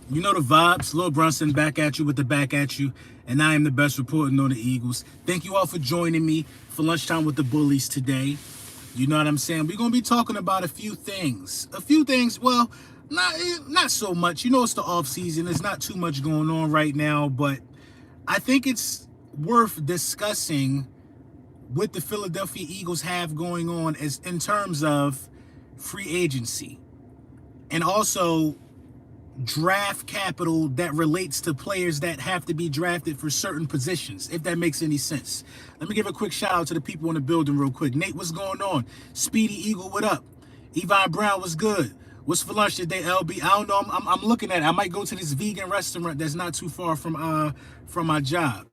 You know the vibes. Lil Brunson back at you with the back at you. And I am the best reporting on the Eagles. Thank you all for joining me for Lunchtime with the Bullies today. You know what I'm saying? We're going to be talking about a few things. Well, not so much. You know it's the off season. There's not too much going on right now. But I think it's worth discussing what the Philadelphia Eagles have going on as in terms of free agency. And also draft capital that relates to players that have to be drafted for certain positions, if that makes any sense. Let me give a quick shout out to the people in the building real quick. Nate, what's going on? Speedy Eagle, what up? Yvonne Brown, what's good? What's for lunch today, LB? I don't know. I'm looking at it. I might go to this vegan restaurant that's not too far from my job.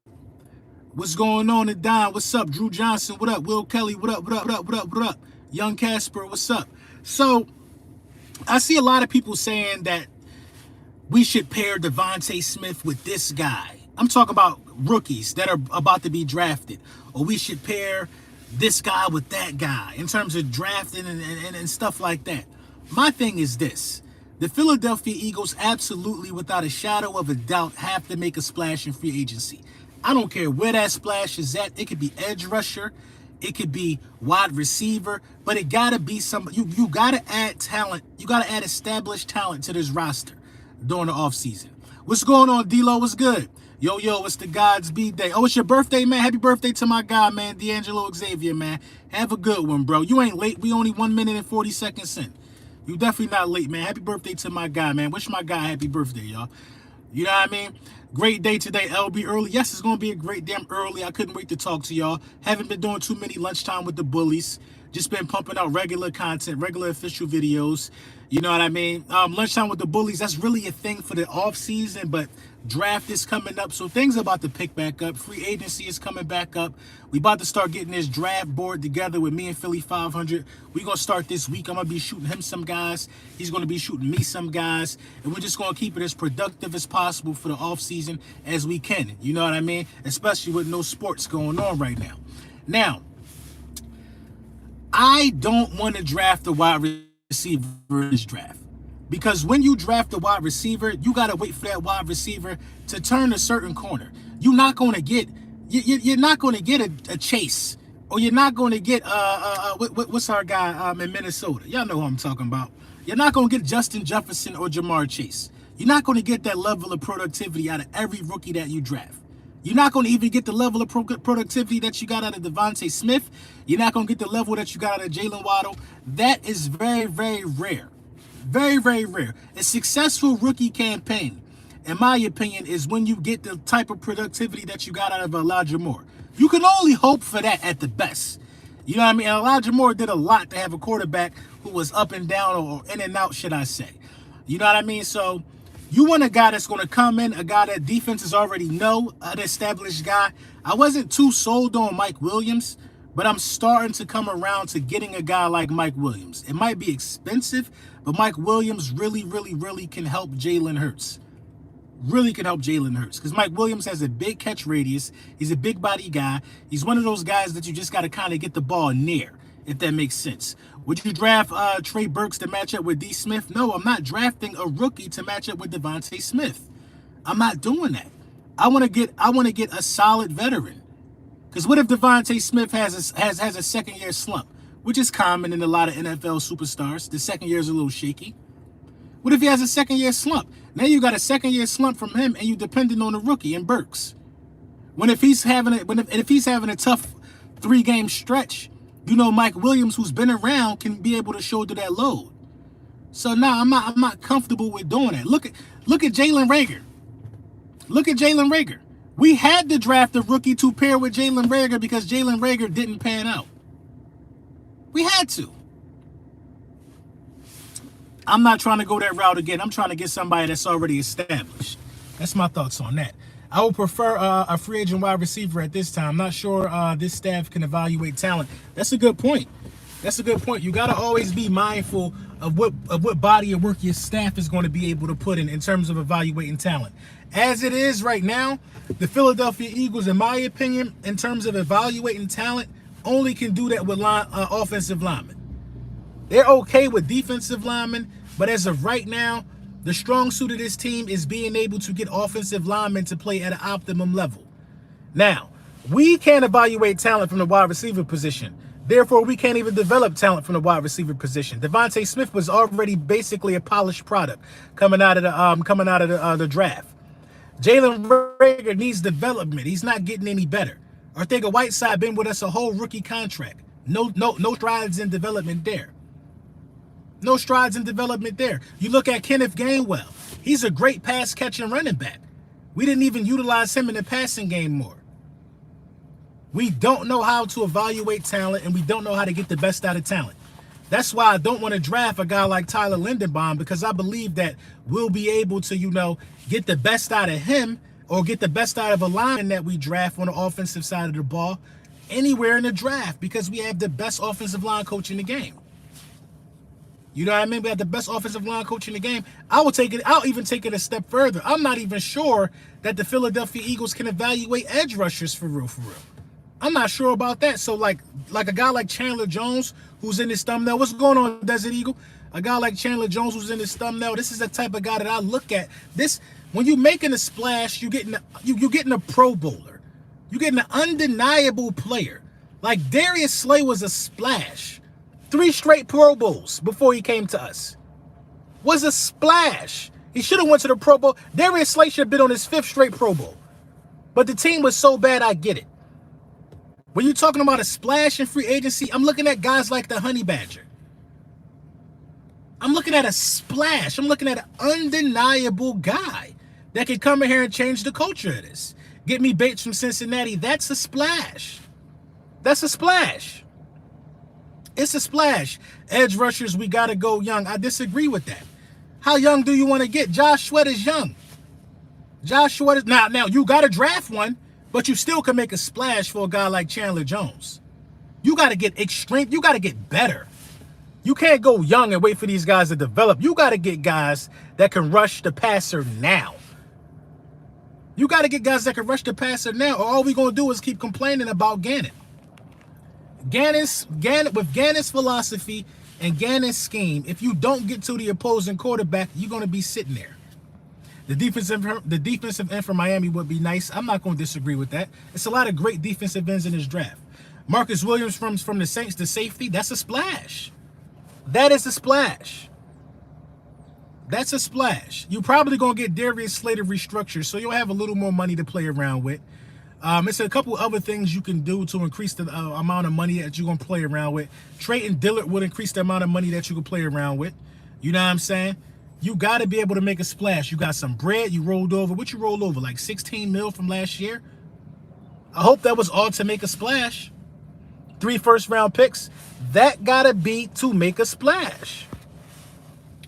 What's going on at Don? What's up? Drew Johnson, what up? Will Kelly, what up? What up? What up? What up? What up? Young Casper, what's up? So I see a lot of people saying that we should pair Devontae Smith with this guy. I'm talking about rookies that are about to be drafted. Or we should pair this guy with that guy in terms of drafting and stuff like that. My thing is this. The Philadelphia Eagles absolutely, without a shadow of a doubt, have to make a splash in free agency. I don't care where that splash is at. It could be edge rusher. It could be wide receiver. But it got to be somebody. You got to add talent. You got to add established talent to this roster during the offseason. What's going on, D-Lo? What's good? Yo, it's the God's B-Day. Oh, it's your birthday, man. Happy birthday to my guy, man. D'Angelo Xavier, man. Have a good one, bro. You ain't late. We only 1 minute and 40 seconds in. You definitely not late, man. Happy birthday to my guy, man. Wish my guy happy birthday, y'all. You know what I mean? Great day today, LB early. Yes, it's going to be a great damn early. I couldn't wait to talk to y'all. Haven't been doing too many lunchtime with the bullies. Just been pumping out regular content, regular official videos. You know what I mean? Lunchtime with the bullies, that's really a thing for the off season, but draft is coming up. So things are about to pick back up. Free agency is coming back up. We about to start getting this draft board together with me and Philly 500. We're going to start this week. I'm going to be shooting him some guys. He's going to be shooting me some guys. And we're just going to keep it as productive as possible for the off season as we can. You know what I mean? Especially with no sports going on right now. Now, I don't want to draft a wide receiver in this draft. Because when you draft a wide receiver, you got to wait for that wide receiver to turn a certain corner. You're not going to get a Chase, or you're not going to get what's our guy in Minnesota? Y'all know who I'm talking about. You're not going to get Justin Jefferson or Jamar Chase. You're not going to get that level of productivity out of every rookie that you draft. You're not going to even get the level of productivity that you got out of Devontae Smith. You're not going to get the level that you got out of Jalen Waddle. That is very, very rare. Very, very rare. A successful rookie campaign, in my opinion, is when you get the type of productivity that you got out of Elijah Moore. You can only hope for that at the best. You know what I mean? And Elijah Moore did a lot to have a quarterback who was up and down, or in and out, should I say. You know what I mean? So you want a guy that's going to come in, a guy that defenses already know, an established guy. I wasn't too sold on Mike Williams, but I'm starting to come around to getting a guy like Mike Williams. It might be expensive, but Mike Williams really, really, really can help Jalen Hurts. Really can help Jalen Hurts. Because Mike Williams has a big catch radius. He's a big body guy. He's one of those guys that you just got to kind of get the ball near, if that makes sense. Would you draft Trey Burks to match up with D. Smith? No, I'm not drafting a rookie to match up with Devontae Smith. I'm not doing that. I want to get a solid veteran. Because what if Devontae Smith has a second-year slump, which is common in a lot of NFL superstars? The second year is a little shaky. What if he has a second-year slump? Now you got a second-year slump from him, and you depending on a rookie in Burks. If he's having a tough 3-game stretch, you know Mike Williams, who's been around, can be able to shoulder that load. So now I'm not comfortable with doing that. Look at Jalen Reagor. Look at Jalen Reagor. We had to draft a rookie to pair with Jalen Reagor because Jalen Reagor didn't pan out. We had to. I'm not trying to go that route again. I'm trying to get somebody that's already established. That's my thoughts on that. I would prefer a free agent wide receiver at this time. I'm not sure this staff can evaluate talent. That's a good point. That's a good point. You got to always be mindful of what body of work your staff is going to be able to put in terms of evaluating talent. As it is right now, the Philadelphia Eagles, in my opinion, in terms of evaluating talent, only can do that with offensive linemen. They're okay with defensive linemen, But as of right now, the strong suit of this team is being able to get offensive linemen to play at an optimum level. Now, we can't evaluate talent from the wide receiver position. Therefore, we can't even develop talent from the wide receiver position. Devontae Smith was already basically a polished product coming out of the draft. Jalen Reagor needs development. He's not getting any better. Arcega-Whiteside been with us a whole rookie contract. No strides in development there. No strides in development there. You look at Kenneth Gainwell. He's a great pass-catching running back. We didn't even utilize him in the passing game more. We don't know how to evaluate talent, and we don't know how to get the best out of talent. That's why I don't want to draft a guy like Tyler Linderbaum, because I believe that we'll be able to, get the best out of him or get the best out of a lineman that we draft on the offensive side of the ball anywhere in the draft, because we have the best offensive line coach in the game. You know what I mean? We have the best offensive line coach in the game. I'll even take it a step further. I'm not even sure that the Philadelphia Eagles can evaluate edge rushers for real. I'm not sure about that. So like a guy like Chandler Jones, who's in this thumbnail. What's going on, Desert Eagle? A guy like Chandler Jones, who's in this thumbnail. This is the type of guy that I look at. This, when you're making a splash, you're getting a Pro Bowler. You're getting an undeniable player. Like Darius Slay was a splash. 3 straight Pro Bowls before he came to us. Was a splash. He should have went to the Pro Bowl. Darius Slay should have been on his 5th straight Pro Bowl. But the team was so bad, I get it. When you're talking about a splash in free agency, I'm looking at guys like the Honey Badger. I'm looking at a splash. I'm looking at an undeniable guy that could come in here and change the culture of this. Get me Bates from Cincinnati. That's a splash. That's a splash. It's a splash. Edge rushers, we got to go young. I disagree with that. How young do you want to get? Josh Sweat is young. Josh Sweat is... Now, you got to draft one, but you still can make a splash for a guy like Chandler Jones. You got to get extreme. You got to get better. You can't go young and wait for these guys to develop. You got to get guys that can rush the passer now. You got to get guys that can rush the passer now, or all we're going to do is keep complaining about Gannon. With Gannon's philosophy and Gannon's scheme, if you don't get to the opposing quarterback, you're going to be sitting there. The defensive end for Miami would be nice. I'm not going to disagree with that. It's a lot of great defensive ends in this draft. Marcus Williams from the Saints, the safety, that's a splash. That is a splash. That's a splash. You're probably going to get Darius Slay restructured, so you'll have a little more money to play around with. It's a couple other things you can do to increase the amount of money that you're going to play around with. Trayton Dillard would increase the amount of money that you can play around with. You know what I'm saying? You got to be able to make a splash. You got some bread. You rolled over. What you rolled over? Like 16 mil from last year? I hope that was all to make a splash. 3 first-round picks. That got to be to make a splash.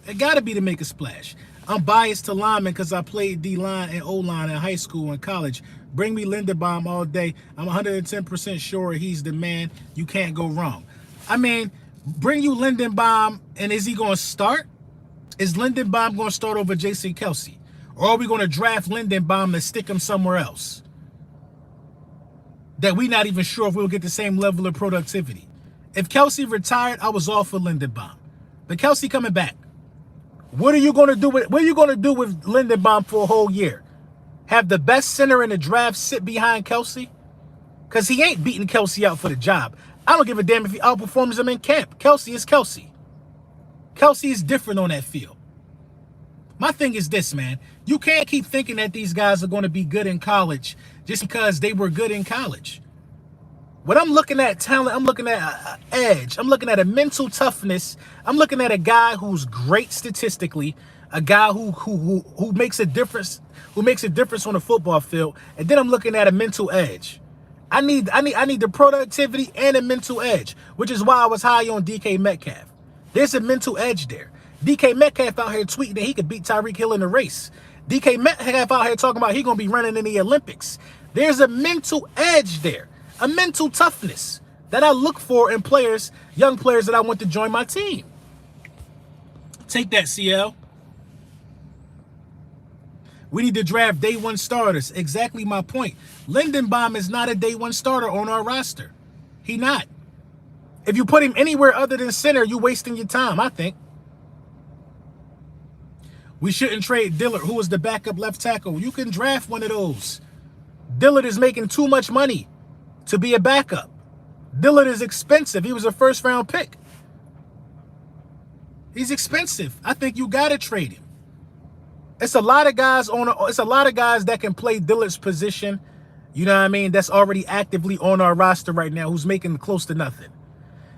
It got to be to make a splash. I'm biased to linemen because I played D-line and O-line in high school and college. Bring me Linderbaum all day. I'm 110% sure he's the man. You can't go wrong. I mean, bring you Linderbaum, and is he going to start? Is Linderbaum going to start over Jason Kelce? Or are we going to draft Linderbaum and stick him somewhere else that we're not even sure if we'll get the same level of productivity? If Kelce retired, I was all for Linderbaum. But Kelce coming back. What are you going to do with Linderbaum for a whole year? Have the best center in the draft sit behind Kelce? Because he ain't beating Kelce out for the job. I don't give a damn if he outperforms him in camp. Kelce is Kelce. Kelce is different on that field. My thing is this, man. You can't keep thinking that these guys are going to be good in college just because they were good in college. When I'm looking at talent, I'm looking at edge. I'm looking at a mental toughness. I'm looking at a guy who's great statistically, a guy who makes a difference, on the football field, and then I'm looking at a mental edge. I need the productivity and a mental edge, which is why I was high on DK Metcalf. There's a mental edge there. DK Metcalf out here tweeting that he could beat Tyreek Hill in the race. DK Metcalf out here talking about he gonna be running in the Olympics. There's a mental edge there, a mental toughness that I look for in players, young players that I want to join my team. Take that, CL. We need to draft day one starters. Exactly my point. Linderbaum is not a day one starter on our roster. He not. If you put him anywhere other than center, you're wasting your time, I think. We shouldn't trade Dillard, who was the backup left tackle. You can draft one of those. Dillard is making too much money to be a backup. Dillard is expensive. He was a first-round pick. He's expensive. I think you got to trade him. It's a lot of guys that can play Dillard's position. You know what I mean? That's already actively on our roster right now who's making close to nothing.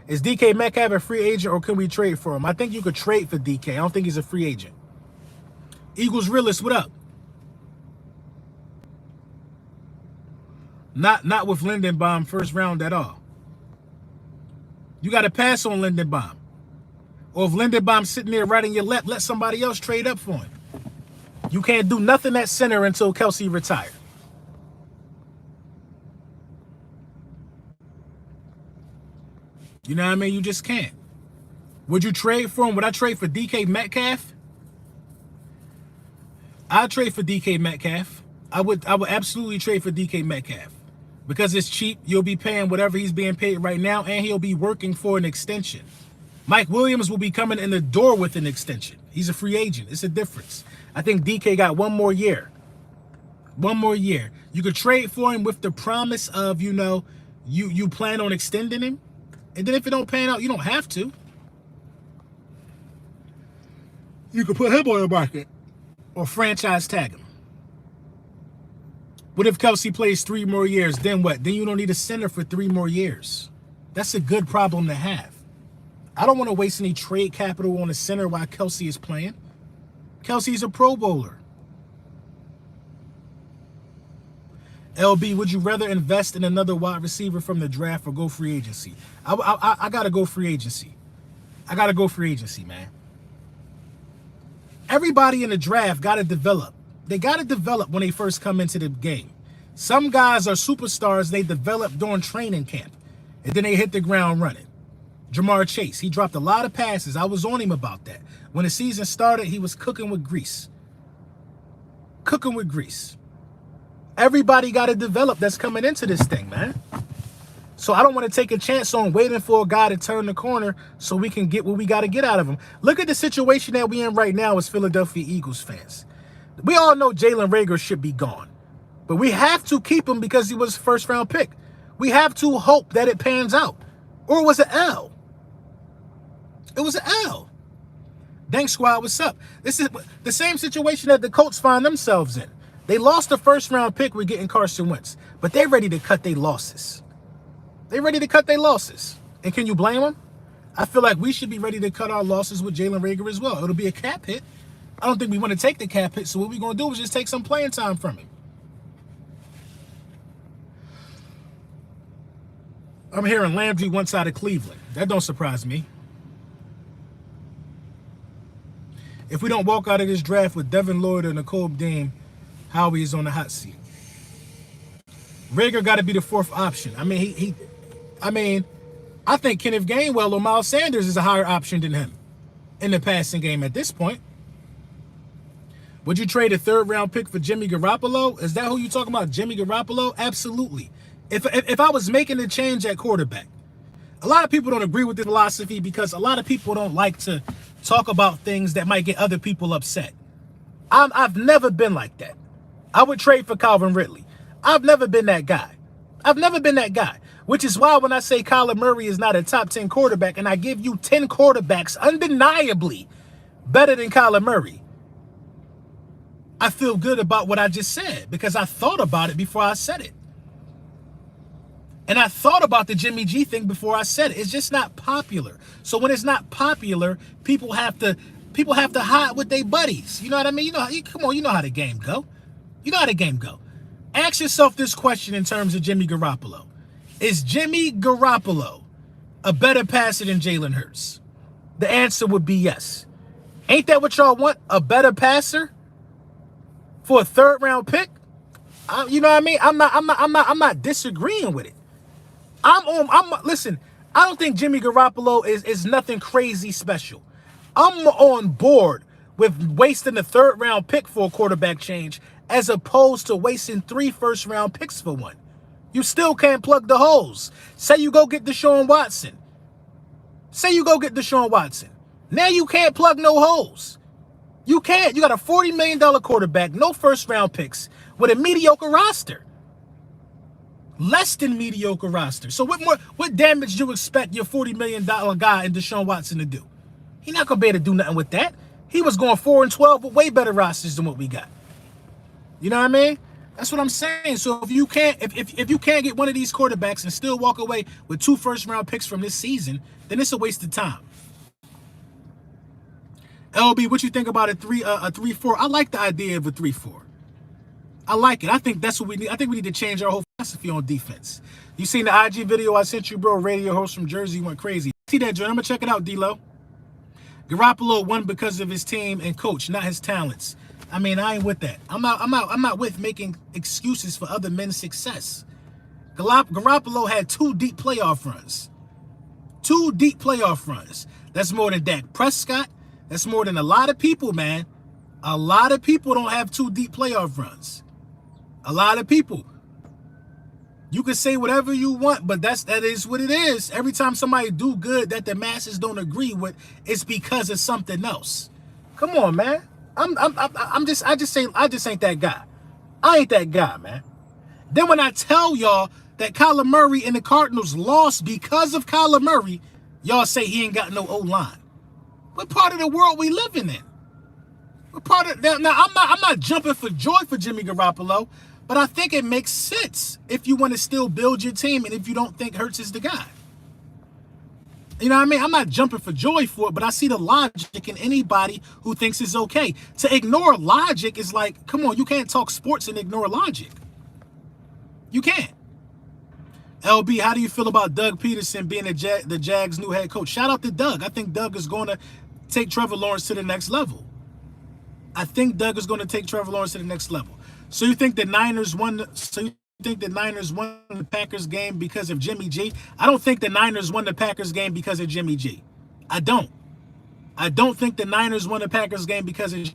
Is DK Metcalf a free agent or can we trade for him? I think you could trade for DK. I don't think he's a free agent. Eagles Realist, what up? Not with Lindenbaum first round at all. You got to pass on Lindenbaum. Or if Lindenbaum's sitting there right in your lap, let somebody else trade up for him. You can't do nothing at center until Kelsey retired. You know what I mean? You just can't. Would you trade for him? Would I trade for DK Metcalf? I'd trade for DK Metcalf. I would absolutely trade for DK Metcalf. Because it's cheap. You'll be paying whatever he's being paid right now, and he'll be working for an extension. Mike Williams will be coming in the door with an extension. He's a free agent. It's a difference. I think DK got one more year. One more year. You could trade for him with the promise of, you know, you plan on extending him. And then if it don't pan out, you don't have to. You could put him on the market or franchise tag him. What if Kelsey plays 3 more years? Then what? Then you don't need a center for 3 more years. That's a good problem to have. I don't want to waste any trade capital on a center while Kelsey is playing. Kelsey's a Pro Bowler. LB, would you rather invest in another wide receiver from the draft or go free agency? I got to go free agency. I got to go free agency, man. Everybody in the draft got to develop. They got to develop when they first come into the game. Some guys are superstars. They develop during training camp, and then they hit the ground running. Jamar Chase, he dropped a lot of passes. I was on him about that. When the season started, he was cooking with grease. Cooking with grease. Everybody got to develop that's coming into this thing, man. So I don't want to take a chance on waiting for a guy to turn the corner so we can get what we got to get out of him. Look at the situation that we in right now as Philadelphia Eagles fans. We all know Jalen Reagor should be gone. But we have to keep him because he was a first-round pick. We have to hope that it pans out. Or it was an L. It was an L. Dank Squad, what's up? This is the same situation that the Colts find themselves in. They lost the first-round pick with getting Carson Wentz. But they're ready to cut their losses. They're ready to cut their losses. And can you blame them? I feel like we should be ready to cut our losses with Jalen Reagor as well. It'll be a cap hit. I don't think we want to take the cap hit, so what we're going to do is just take some playing time from him. I'm hearing Landry wants out of Cleveland. That don't surprise me. If we don't walk out of this draft with Devin Lloyd or Nicole Dean, Howie is on the hot seat. Reagor got to be the 4th option. I mean, I think Kenneth Gainwell or Miles Sanders is a higher option than him in the passing game at this point. Would you trade a 3rd-round pick for Jimmy Garoppolo? Is that who you talking about, Jimmy Garoppolo? Absolutely. If I was making a change at quarterback, a lot of people don't agree with this philosophy because a lot of people don't like to talk about things that might get other people upset. I've never been like that. I would trade for Calvin Ridley. I've never been that guy. I've never been that guy, which is why when I say Kyler Murray is not a top 10 quarterback and I give you 10 quarterbacks undeniably better than Kyler Murray, I feel good about what I just said because I thought about it before I said it. And I thought about the Jimmy G thing before I said it. It's just not popular. So when it's not popular, people have to hide with their buddies. You know what I mean? Come on, you know how the game go. You know how the game go. Ask yourself this question in terms of Jimmy Garoppolo. Is Jimmy Garoppolo a better passer than Jalen Hurts? The answer would be yes. Ain't that what y'all want? A better passer for a 3rd-round pick? You know what I mean? I'm not disagreeing with it. Listen, I don't think Jimmy Garoppolo is nothing crazy special. I'm on board with wasting a 3rd-round pick for a quarterback change as opposed to wasting 3 first-round picks for one. You still can't plug the holes. Say you go get Deshaun Watson. Now you can't plug no holes. You can't. You got a $40 million quarterback, no first-round picks, with a mediocre roster. Less than mediocre roster. So what damage do you expect your $40 million guy in Deshaun Watson to do? He's not going to be able to do nothing with that. He was going 4-12 with way better rosters than what we got. You know what I mean? That's what I'm saying. So if you can't if you can't get one of these quarterbacks and still walk away with 2 first-round picks from this season, then it's a waste of time. LB, what you think about a 3-4? I like the idea of a 3-4. I like it. I think that's what we need. I think we need to change our whole philosophy on defense. You seen the IG video I sent you, bro? Radio host from Jersey went crazy. See that, John? I'm gonna check it out, D-Lo. Garoppolo won because of his team and coach, not his talents. I mean, I ain't with that. I'm not with making excuses for other men's success. Garoppolo had 2 deep playoff runs. 2 deep playoff runs. That's more than Dak Prescott. That's more than a lot of people, man. A lot of people don't have 2 deep playoff runs. A lot of people. You can say whatever you want, but that is what it is. Every time somebody do good that the masses don't agree with, it's because of something else. Come on, man. I just ain't that guy. I ain't that guy, man. Then when I tell y'all that Kyler Murray and the Cardinals lost because of Kyler Murray, y'all say he ain't got no O-line. What part of the world we living in? What part of that? Now I'm not jumping for joy for Jimmy Garoppolo, but I think it makes sense if you want to still build your team and if you don't think Hurts is the guy. You know what I mean? I'm not jumping for joy for it, but I see the logic in anybody who thinks it's okay. To ignore logic is like, come on, you can't talk sports and ignore logic. You can't. LB, how do you feel about Doug Peterson being the Jags' new head coach? Shout out to Doug. I think Doug is going to take Trevor Lawrence to the next level. So you think the Niners won the Packers game because of Jimmy G? I don't think the Niners won the Packers game because of Jimmy G. I don't think the Niners won the Packers game because of...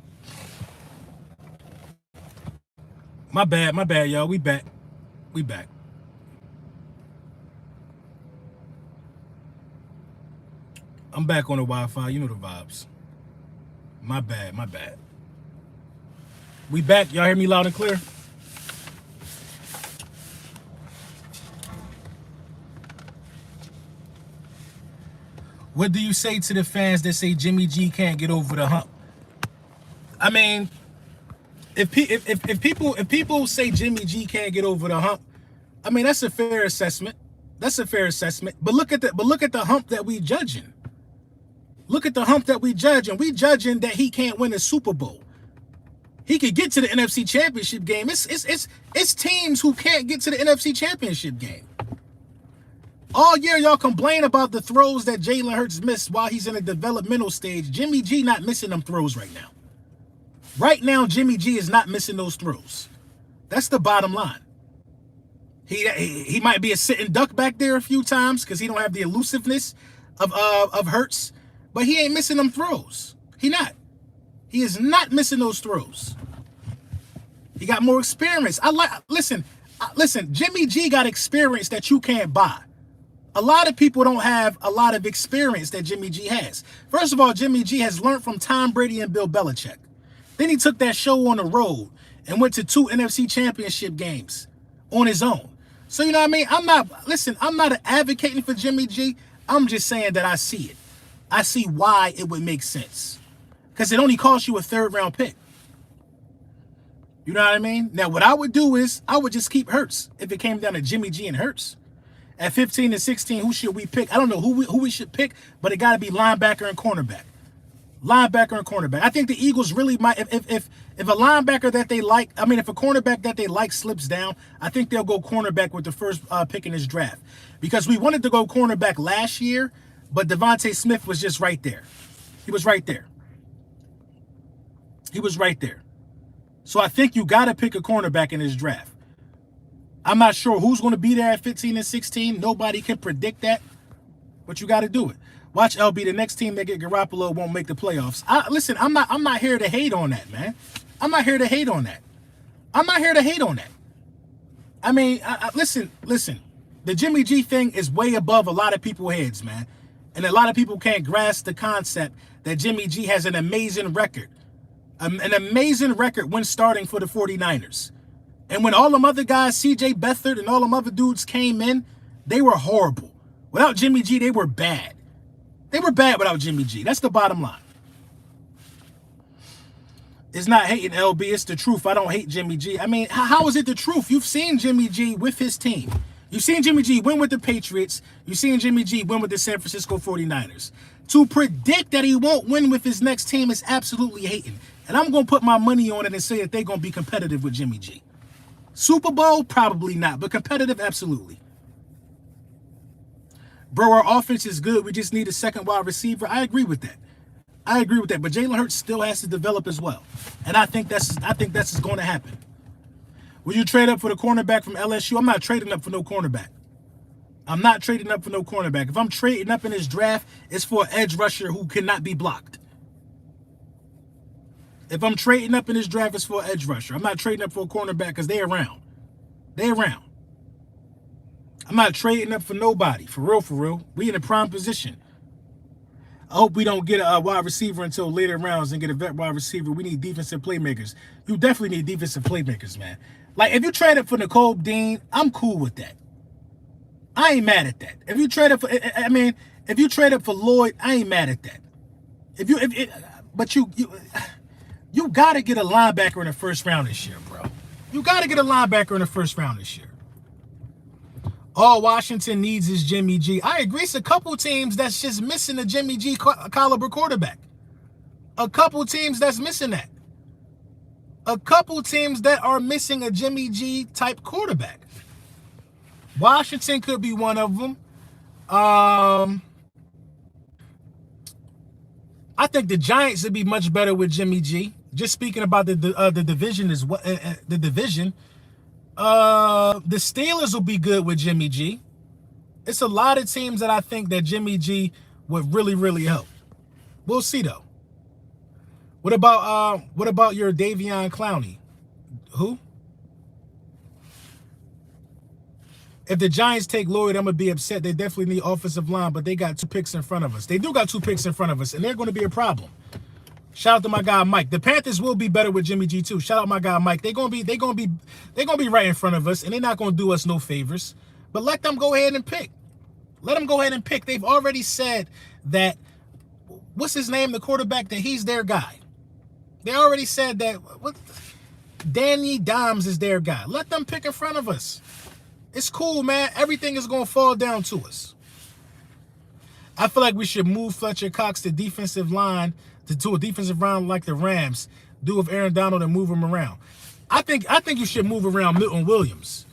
My bad, y'all. We back. I'm back on the Wi-Fi. You know the vibes. My bad. We back. Y'all hear me loud and clear? What do you say to the fans that say Jimmy G can't get over the hump? I mean, if people say Jimmy G can't get over the hump, I mean that's a fair assessment. But look at the hump that we judging. Look at the hump that we judging. We judging that he can't win a Super Bowl. He could get to the NFC Championship game. It's teams who can't get to the NFC Championship game. All year, y'all complain about the throws that Jalen Hurts missed while he's in a developmental stage. Jimmy G not missing them throws right now. Right now, Jimmy G is not missing those throws. That's the bottom line. He might be a sitting duck back there a few times because he don't have the elusiveness of Hurts, but he ain't missing them throws. He is not missing those throws. He got more experience. Listen, Jimmy G got experience that you can't buy. A lot of people don't have a lot of experience that Jimmy G has. First of all, Jimmy G has learned from Tom Brady and Bill Belichick. Then he took that show on the road and went to 2 NFC Championship games on his own. So, you know what I mean? I'm not advocating for Jimmy G. I'm just saying that I see it. I see why it would make sense. Because it only costs you a 3rd-round pick. You know what I mean? Now, what I would do is I would just keep Hurts if it came down to Jimmy G and Hurts. At 15 and 16, who should we pick? I don't know who we should pick, but it got to be linebacker and cornerback. I think the Eagles really might, if a linebacker that they like, if a cornerback that they like slips down, I think they'll go cornerback with the first pick in this draft. Because we wanted to go cornerback last year, but Devontae Smith was just right there. He was right there. So I think you got to pick a cornerback in this draft. I'm not sure who's going to be there at 15 and 16. Nobody can predict that, but you got to do it. Watch LB. The next team that get Garoppolo won't make the playoffs. Listen, I'm not here to hate on that, man. I'm not here to hate on that. I mean, listen. The Jimmy G thing is way above a lot of people's heads, man. And a lot of people can't grasp the concept that Jimmy G has an amazing record. An amazing record when starting for the 49ers. And when all them other guys, C.J. Beathard and all them other dudes came in, they were horrible. Without Jimmy G, they were bad. They were bad without Jimmy G. That's the bottom line. It's not hating LB, it's the truth. I don't hate Jimmy G. I mean, how is it the truth? You've seen Jimmy G with his team. You've seen Jimmy G win with the Patriots. You've seen Jimmy G win with the San Francisco 49ers. To predict that he won't win with his next team is absolutely hating. And I'm going to put my money on it and say that they're going to be competitive with Jimmy G. Super Bowl? Probably not, but competitive? Absolutely. Bro, our offense is good. We just need a second wide receiver. I agree with that. But Jalen Hurts still has to develop as well. And I think that's going to happen. Will you trade up for the cornerback from LSU? I'm not trading up for no cornerback. If I'm trading up in this draft, it's for an edge rusher who cannot be blocked. If I'm trading up in this draft, it's for an edge rusher. I'm not trading up for a cornerback because they're around. I'm not trading up for nobody. For real. We in a prime position. I hope we don't get a wide receiver until later rounds and get a vet wide receiver. We need defensive playmakers. You definitely need defensive playmakers, man. Like, if you trade up for Nicole Dean, I'm cool with that. I ain't mad at that. If you trade up for Lloyd, I ain't mad at that. But you got to get a linebacker in the first round this year, bro. All Washington needs is Jimmy G. I agree. It's a couple teams that's just missing a Jimmy G caliber quarterback. A couple teams that's missing that. A couple teams that are missing a Jimmy G type quarterback. Washington could be one of them. I think the Giants would be much better with Jimmy G. Just speaking about the division is what the division. The Steelers will be good with Jimmy G. It's a lot of teams that I think that Jimmy G would really, really help. We'll see though. What about your Davion Clowney? Who? If the Giants take Lloyd, I'm gonna be upset. They definitely need offensive line, but they got 2 picks in front of us. They do got 2 picks in front of us, and they're going to be a problem. Shout out to my guy Mike. The Panthers will be better with Jimmy G too. Shout out my guy Mike. They're gonna be right in front of us, and they're not gonna do us no favors. But let them go ahead and pick. They've already said that. What's his name? The quarterback, that he's their guy. They already said that. Danny Dimes is their guy. Let them pick in front of us. It's cool, man. Everything is gonna fall down to us. I feel like we should move Fletcher Cox to defensive line. To a defensive round like the Rams, do with Aaron Donald and move him around. I think you should move around Milton Williams.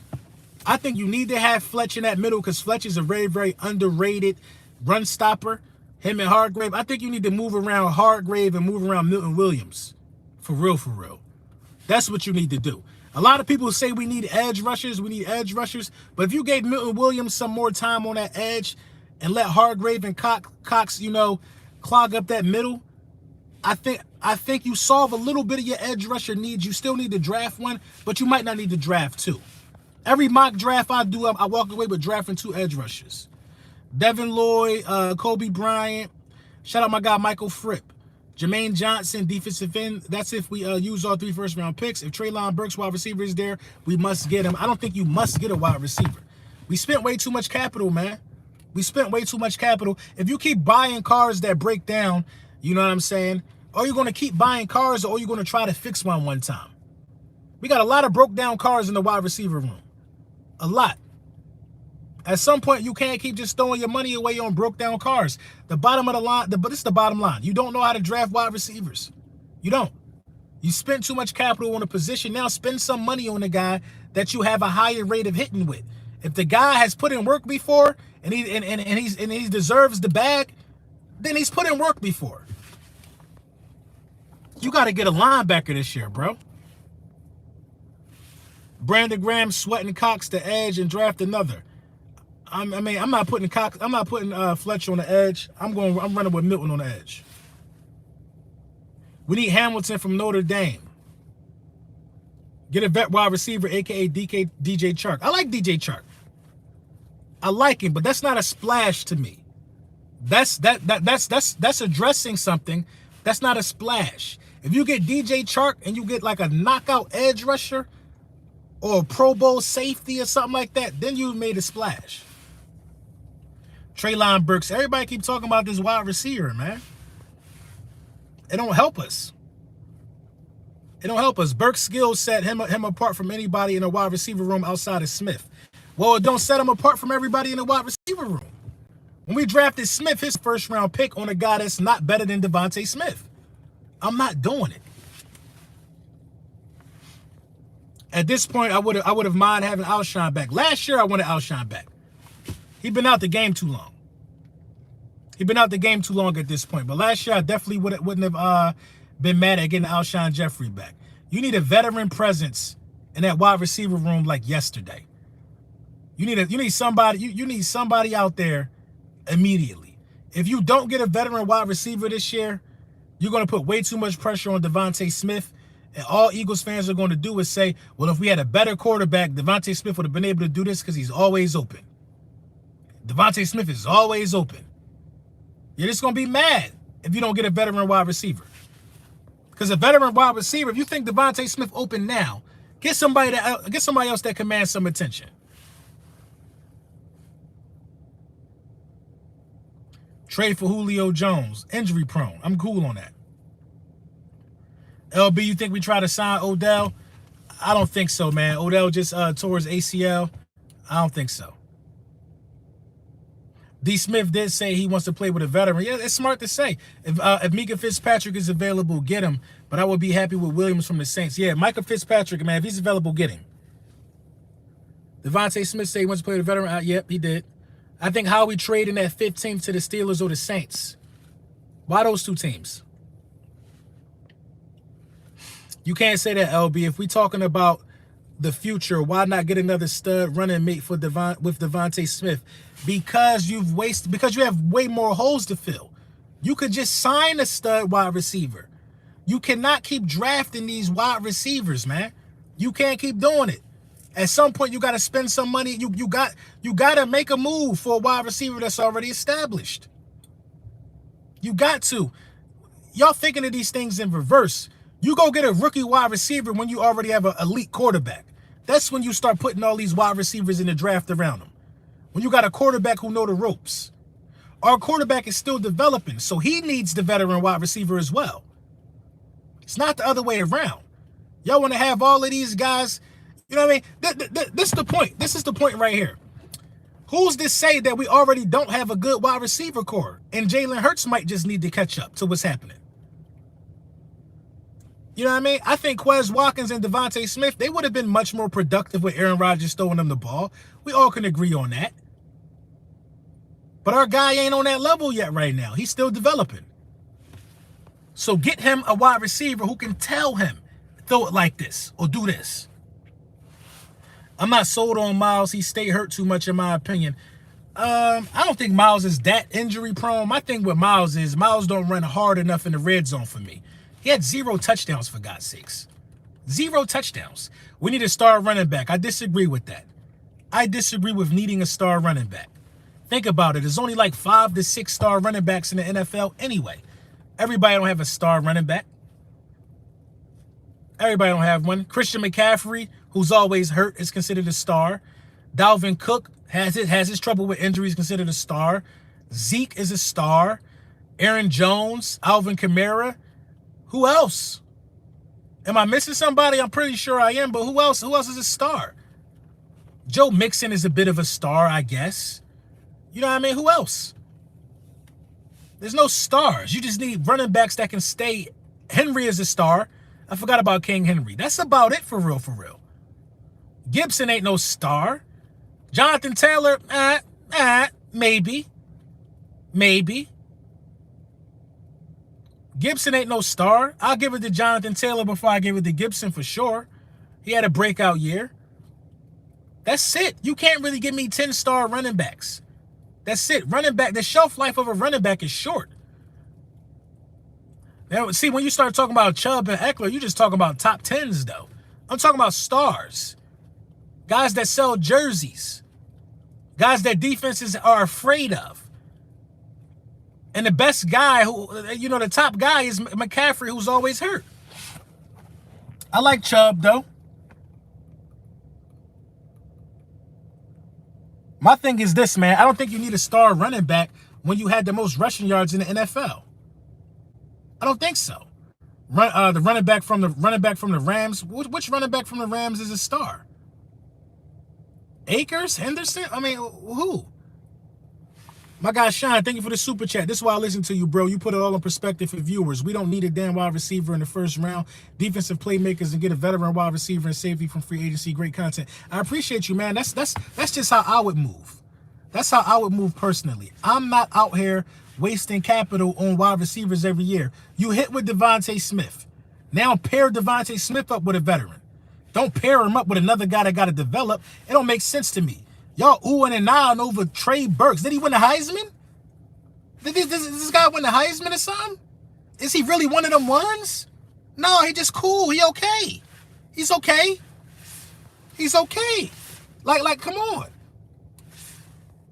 I think you need to have Fletch in that middle because Fletch is a very, very underrated run stopper. Him and Hargrave. I think you need to move around Hargrave and move around Milton Williams. For real. That's what you need to do. A lot of people say we need edge rushers. But if you gave Milton Williams some more time on that edge and let Hargrave and Cox, clog up that middle, I think you solve a little bit of your edge rusher needs. You still need to draft one, but you might not need to draft 2. Every mock draft I do, I walk away with drafting 2 edge rushers. Devin Lloyd, Kobe Bryant. Shout out my guy Michael Fripp. Jermaine Johnson, defensive end. That's if we use all 3 first-round picks. If Treylon Burks, wide receiver, is there, we must get him. I don't think you must get a wide receiver. We spent way too much capital, man. If you keep buying cars that break down, you know what I'm saying? Are you going to keep buying cars, or are you going to try to fix one time? We got a lot of broke down cars in the wide receiver room. A lot. At some point, you can't keep just throwing your money away on broke down cars. The bottom of the line, but this is the bottom line. You don't know how to draft wide receivers. You don't. You spend too much capital on a position. Now spend some money on a guy that you have a higher rate of hitting with. If the guy has put in work before and he deserves the bag, then he's put in work before. You got to get a linebacker this year, bro. Brandon Graham sweating Cox to edge and draft another. I'm not putting Fletcher on the edge. I'm running with Milton on the edge. We need Hamilton from Notre Dame. Get a vet wide receiver, aka DJ Chark. I like DJ Chark. I like him, but that's not a splash to me. That's addressing something. That's not a splash. If you get DJ Chark and you get like a knockout edge rusher or a Pro Bowl safety or something like that, then you made a splash. Treylon Burks. Everybody keep talking about this wide receiver, man. It don't help us. It don't help us. Burks' skills set him apart from anybody in a wide receiver room outside of Smith. Well, it don't set him apart from everybody in the wide receiver room. When we drafted Smith, his first-round pick on a guy that's not better than Devontae Smith. I'm not doing it. At this point, I would have mind having Alshon back. Last year, I wanted Alshon back. He'd been out the game too long. He'd been out the game too long at this point. But last year, I definitely wouldn't have been mad at getting Alshon Jeffrey back. You need a veteran presence in that wide receiver room like yesterday. You need somebody out there immediately. If you don't get a veteran wide receiver this year, you're going to put way too much pressure on Devontae Smith. And all Eagles fans are going to do is say, well, if we had a better quarterback, Devontae Smith would have been able to do this because he's always open. Devontae Smith is always open. You're just going to be mad if you don't get a veteran wide receiver. Because a veteran wide receiver, if you think Devontae Smith open now, get somebody else that commands some attention. Trade for Julio Jones. Injury prone. I'm cool on that. LB, you think we try to sign Odell? I don't think so, man. Odell just tore his ACL. I don't think so. D. Smith did say he wants to play with a veteran. Yeah, it's smart to say. If Micah Fitzpatrick is available, get him. But I would be happy with Williams from the Saints. Yeah, Micah Fitzpatrick, man, if he's available, get him. Devontae Smith said he wants to play with a veteran. Yep, he did. I think Howie trading that 15th to the Steelers or the Saints. Why those two teams? You can't say that, LB. If we're talking about the future, why not get another stud running mate with Devontae Smith? Because you have way more holes to fill. You could just sign a stud wide receiver. You cannot keep drafting these wide receivers, man. You can't keep doing it. At some point, you got to spend some money. You got to make a move for a wide receiver that's already established. You got to. Y'all thinking of these things in reverse. You go get a rookie wide receiver when you already have an elite quarterback. That's when you start putting all these wide receivers in the draft around them. When you got a quarterback who know the ropes. Our quarterback is still developing, so he needs the veteran wide receiver as well. It's not the other way around. Y'all want to have all of these guys. You know what I mean? This is the point. This is the point right here. Who's to say that we already don't have a good wide receiver core? And Jalen Hurts might just need to catch up to what's happening. You know what I mean? I think Quez Watkins and Devontae Smith, they would have been much more productive with Aaron Rodgers throwing them the ball. We all can agree on that. But our guy ain't on that level yet right now. He's still developing. So get him a wide receiver who can tell him, throw it like this or do this. I'm not sold on Miles. He stayed hurt too much in my opinion. I don't think Miles is that injury prone. My thing with Miles is Miles don't run hard enough in the red zone for me. He had 0 touchdowns, for God's sakes. 0 touchdowns. We need a star running back. I disagree with that. I disagree with needing a star running back. Think about it. There's only like 5 to 6 star running backs in the NFL anyway. Everybody don't have a star running back. Everybody don't have one. Christian McCaffrey, who's always hurt, is considered a star. Dalvin Cook has his trouble with injuries, considered a star. Zeke is a star. Aaron Jones, Alvin Kamara. Who else? Am I missing somebody? I'm pretty sure I am, but who else? Who else is a star? Joe Mixon is a bit of a star, I guess. You know what I mean? Who else? There's no stars. You just need running backs that can stay. Henry is a star. I forgot about King Henry. That's about it for real, for real. Gibson ain't no star. Jonathan Taylor, maybe. Maybe. Gibson ain't no star. I'll give it to Jonathan Taylor before I give it to Gibson for sure. He had a breakout year. That's it. You can't really give me 10-star running backs. That's it. Running back, the shelf life of a running back is short. Now, see, when you start talking about Chubb and Eckler, you just talking about top 10s, though. I'm talking about stars. Guys that sell jerseys. Guys that defenses are afraid of. And the best guy, the top guy is McCaffrey, who's always hurt. I like Chubb, though. My thing is this, man. I don't think you need a star running back when you had the most rushing yards in the NFL. I don't think so. The running back from the Rams. Which running back from the Rams is a star? Akers, Henderson. I mean, who? My guy Sean, thank you for the super chat. This is why I listen to you, bro. You put it all in perspective for viewers. We don't need a damn wide receiver in the first round. Defensive playmakers and get a veteran wide receiver and safety from free agency. Great content. I appreciate you, man. That's just how I would move. That's how I would move personally. I'm not out here wasting capital on wide receivers every year. You hit with Devontae Smith. Now pair Devontae Smith up with a veteran. Don't pair him up with another guy that got to develop. It don't make sense to me. Y'all oohing and ahhing over Trey Burks. Did he win the Heisman? Did this guy win the Heisman or something? Is he really one of them ones? No, he just cool. He okay. He's okay. He's okay. Like, come on.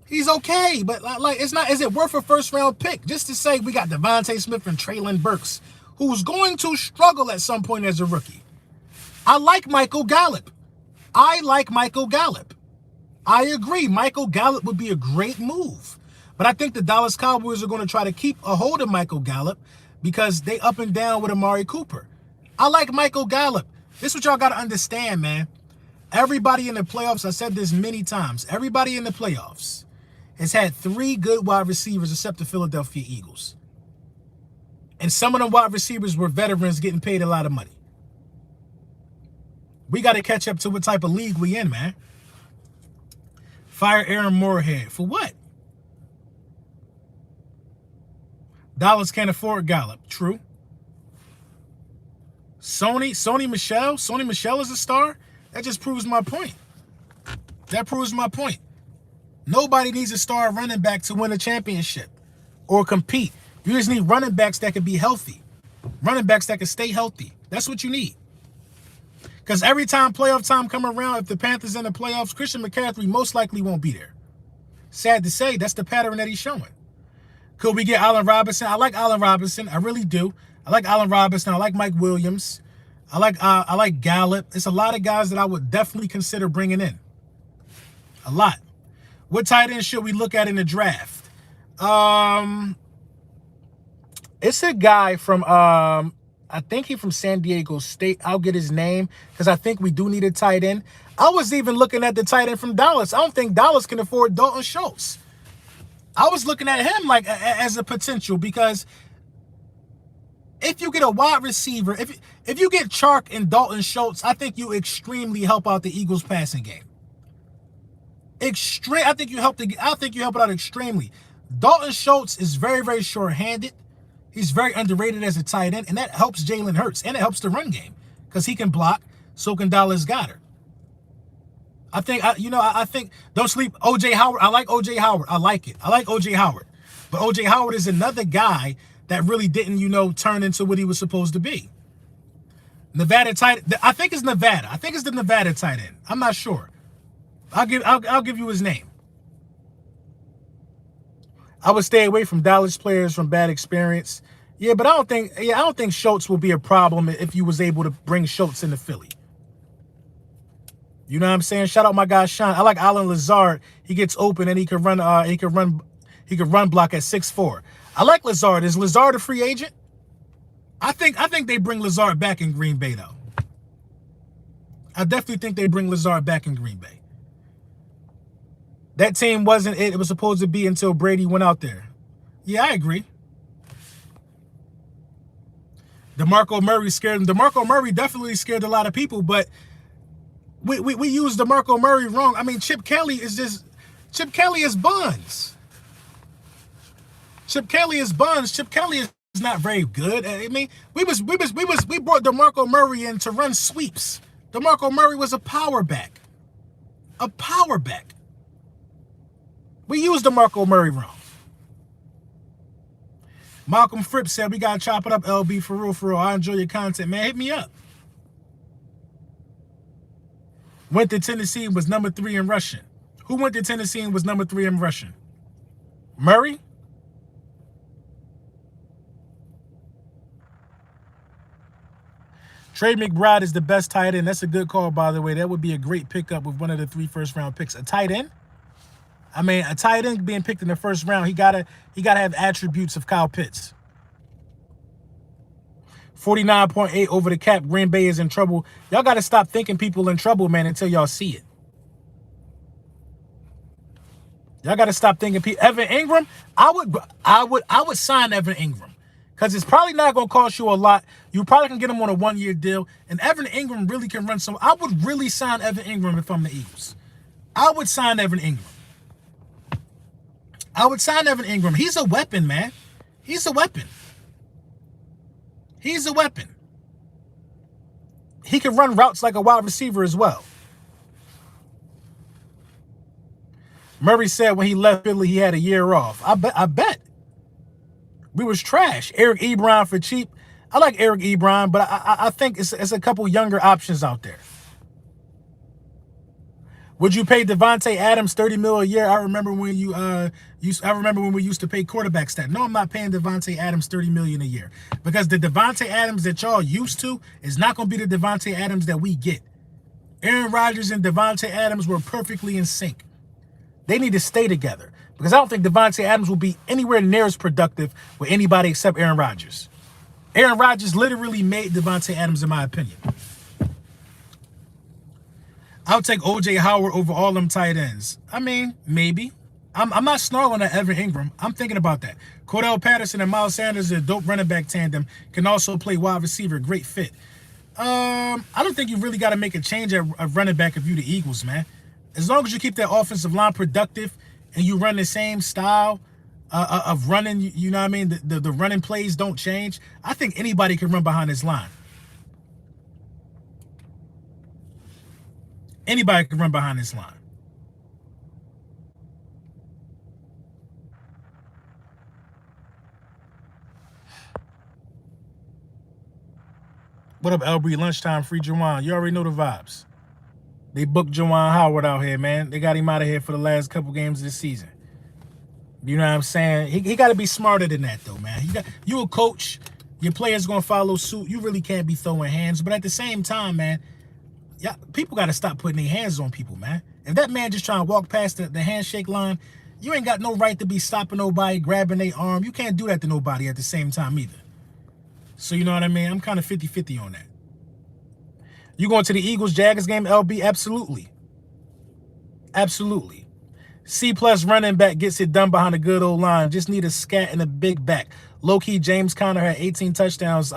He's okay, but like, it's not. Is it worth a first-round pick just to say we got Devontae Smith and Treylon Burks, who's going to struggle at some point as a rookie? I like Michael Gallup. I agree. Michael Gallup would be a great move. But I think the Dallas Cowboys are going to try to keep a hold of Michael Gallup because they up and down with Amari Cooper. I like Michael Gallup. This is what y'all got to understand, man. Everybody in the playoffs, I said this many times, everybody in the playoffs has had 3 good wide receivers except the Philadelphia Eagles. And some of them wide receivers were veterans getting paid a lot of money. We got to catch up to what type of league we in, man. Fire Aaron Moorhead. For what? Dallas can't afford Gallup. True. Sony Michel is a star? That just proves my point. That proves my point. Nobody needs a star running back to win a championship or compete. You just need running backs that can be healthy. Running backs that can stay healthy. That's what you need. Because every time playoff time come around, if the Panthers in the playoffs, Christian McCaffrey most likely won't be there. Sad to say, that's the pattern that he's showing. Could we get Allen Robinson? I like Allen Robinson. I really do. I like Allen Robinson. I like Mike Williams. I like Gallup. It's a lot of guys that I would definitely consider bringing in. A lot. What tight end should we look at in the draft? It's a guy from I think he's from San Diego State. I'll get his name because I think we do need a tight end. I was even looking at the tight end from Dallas. I don't think Dallas can afford Dalton Schultz. I was looking at him like as a potential because if you get a wide receiver, if you get Chark and Dalton Schultz, I think you extremely help out the Eagles passing game. I think you help it out extremely. Dalton Schultz is very, very short-handed. He's very underrated as a tight end, and that helps Jalen Hurts, and it helps the run game because he can block, so can Dallas Goedert. I think don't sleep O.J. Howard. I like O.J. Howard. I like it. I like O.J. Howard. But O.J. Howard is another guy that really didn't, turn into what he was supposed to be. Nevada tight. I think it's Nevada. I think it's the Nevada tight end. I'm not sure. I'll give you his name. I would stay away from Dallas players from bad experience. Yeah, but I don't think Schultz will be a problem if you was able to bring Schultz into Philly. You know what I'm saying? Shout out my guy Sean. I like Alan Lazard. He gets open and he can run block at 6'4". I like Lazard. Is Lazard a free agent? I think they bring Lazard back in Green Bay though. I definitely think they bring Lazard back in Green Bay. That team wasn't it. It was supposed to be until Brady went out there. Yeah, I agree. DeMarco Murray scared him. DeMarco Murray definitely scared a lot of people, but we used DeMarco Murray wrong. I mean, Chip Kelly is buns. Chip Kelly is buns. Chip Kelly is not very good. I mean, we brought DeMarco Murray in to run sweeps. DeMarco Murray was a power back. A power back. We used DeMarco Murray wrong. Malcolm Fripp said, we got to chop it up, LB, for real. I enjoy your content, man. Hit me up. Went to Tennessee and was number 3 in rushing. Who went to Tennessee and was number 3 in rushing? Murray? Trey McBride is the best tight end. That's a good call, by the way. That would be a great pickup with one of the 3 first-round picks. A tight end? I mean, a tight end being picked in the first round, he gotta have attributes of Kyle Pitts. 49.8 over the cap. Green Bay is in trouble. Y'all got to stop thinking people in trouble, man, until y'all see it. Y'all got to stop thinking people. Evan Ingram, I would sign Evan Ingram because it's probably not going to cost you a lot. You probably can get him on a 1-year deal, and Evan Ingram really can run some. I would really sign Evan Ingram if I'm the Eagles. I would sign Evan Ingram. I would sign Evan Ingram. He's a weapon, man. He's a weapon. He's a weapon. He can run routes like a wide receiver as well. Murray said when he left Philly, he had a year off. I bet. We was trash. Eric Ebron for cheap. I like Eric Ebron, but I think it's a couple younger options out there. Would you pay Devontae Adams $30 million a year? I remember when we used to pay quarterbacks that. No, I'm not paying Devontae Adams $30 million a year because the Devontae Adams that y'all used to is not going to be the Devontae Adams that we get. Aaron Rodgers and Devontae Adams were perfectly in sync. They need to stay together because I don't think Devontae Adams will be anywhere near as productive with anybody except Aaron Rodgers. Aaron Rodgers literally made Devontae Adams, in my opinion. I'll take O.J. Howard over all them tight ends. I mean, maybe. I'm not snarling at Evan Ingram. I'm thinking about that. Cordell Patterson and Miles Sanders, a dope running back tandem, can also play wide receiver. Great fit. I don't think you really got to make a change at running back if you're the Eagles, man. As long as you keep that offensive line productive and you run the same style of running, you know what I mean? The running plays don't change. I think anybody can run behind this line. Anybody can run behind this line. What up, LB? Lunchtime, free Jawan. You already know the vibes. They booked Jawan Howard out here, man. They got him out of here for the last couple games of the season. You know what I'm saying? He got to be smarter than that, though, man. You a coach. Your players going to follow suit. You really can't be throwing hands. But at the same time, man, yeah, people got to stop putting their hands on people, man. If that man just trying to walk past the handshake line, you ain't got no right to be stopping nobody, grabbing their arm. You can't do that to nobody at the same time either. So you know what I mean? I'm kind of 50-50 on that. You going to the Eagles-Jaguars game, LB? Absolutely. Absolutely. C-plus running back gets it done behind a good old line. Just need a scat and a big back. Low-key, James Conner had 18 touchdowns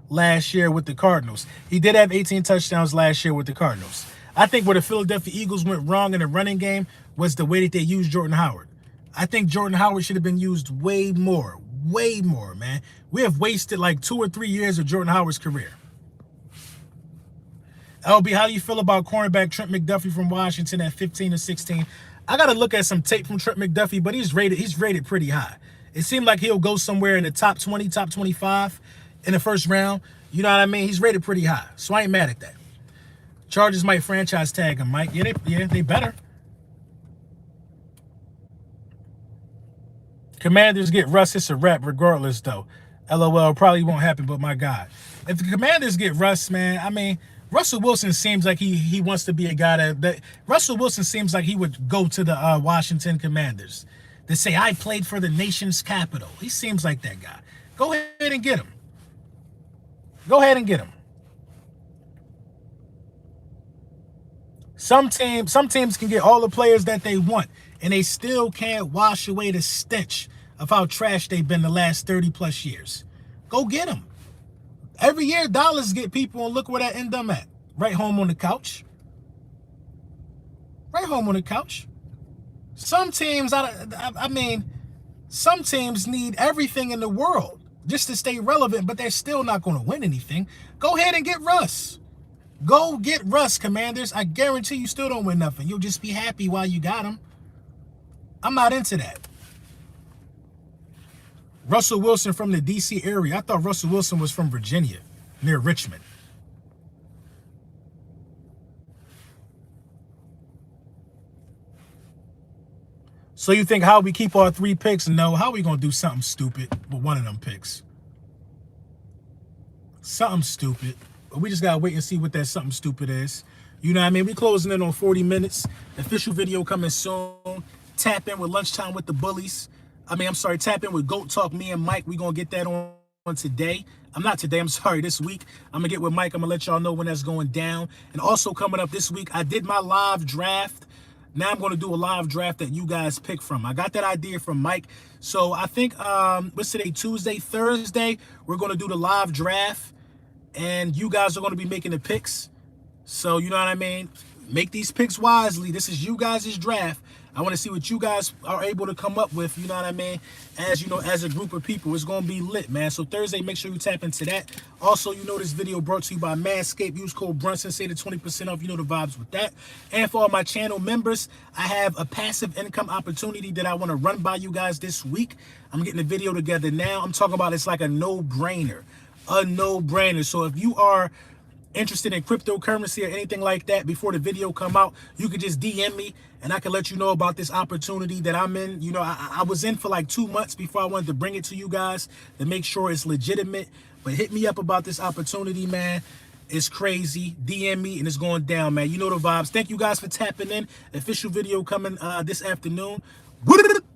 last year with the Cardinals. He did have 18 touchdowns last year with the Cardinals. I think where the Philadelphia Eagles went wrong in the running game was the way that they used Jordan Howard. I think Jordan Howard should have been used way more, man. We have wasted like 2 or 3 years of Jordan Howard's career. LB, how do you feel about cornerback Trent McDuffie from Washington at 15 or 16? I got to look at some tape from Trent McDuffie, but he's rated pretty high. It seemed like he'll go somewhere in the top 20, top 25 in the first round. You know what I mean? He's rated pretty high, so I ain't mad at that. Chargers might franchise tag him, Mike. Yeah, they better. Commanders get Russ, it's a wrap regardless, though. LOL, probably won't happen, but my God. If the Commanders get Russ, man, I mean, Russell Wilson seems like he wants to be a guy that Russell Wilson seems like he would go to the Washington Commanders to say, I played for the nation's capital. He seems like that guy. Go ahead and get him. Go ahead and get him. Some teams can get all the players that they want, and they still can't wash away the stench of how trash they've been the last 30-plus years. Go get them. Every year, dollars get people, and look where that end up at. Right home on the couch. Right home on the couch. Some teams, I mean, some teams need everything in the world just to stay relevant, but they're still not going to win anything. Go ahead and get Russ. Go get Russ, Commanders. I guarantee you still don't win nothing. You'll just be happy while you got him. I'm not into that. Russell Wilson from the D.C. area. I thought Russell Wilson was from Virginia, near Richmond. So you think how we keep our 3 picks? No, how we going to do something stupid with one of them picks? Something stupid. But we just gotta wait and see what that something stupid is. You know what I mean? We closing in on 40 minutes. Official video coming soon. Tap in with Lunchtime with the Bullies. I'm sorry, tap in with Goat Talk, me and Mike. We gonna get that on today. I'm sorry, this week. I'm gonna get with Mike. I'm gonna let y'all know when that's going down. And also coming up this week, I did my live draft. Now I'm gonna do a live draft that you guys pick from. I got that idea from Mike. So I think, what's today, Tuesday, Thursday, we're gonna do the live draft. And you guys are gonna be making the picks. So, you know what I mean? Make these picks wisely. This is you guys' draft. I want to see what you guys are able to come up with, you know what I mean? As you know, as a group of people, it's going to be lit, man. So Thursday, make sure you tap into that. Also, you know, this video brought to you by Manscaped. Use code Brunson, save the 20% off. You know the vibes with that. And for all my channel members, I have a passive income opportunity that I want to run by you guys this week. I'm getting the video together now. I'm talking about it's like a no-brainer. A no-brainer. So if you are interested in cryptocurrency or anything like that, before the video come out, you could just DM me and I can let you know about this opportunity that I'm in. You know, I was in for like 2 months before I wanted to bring it to you guys to make sure it's legitimate. But hit me up about this opportunity, man. It's crazy. DM me and it's going down, man. You know the vibes. Thank you guys for tapping in. Official video coming this afternoon.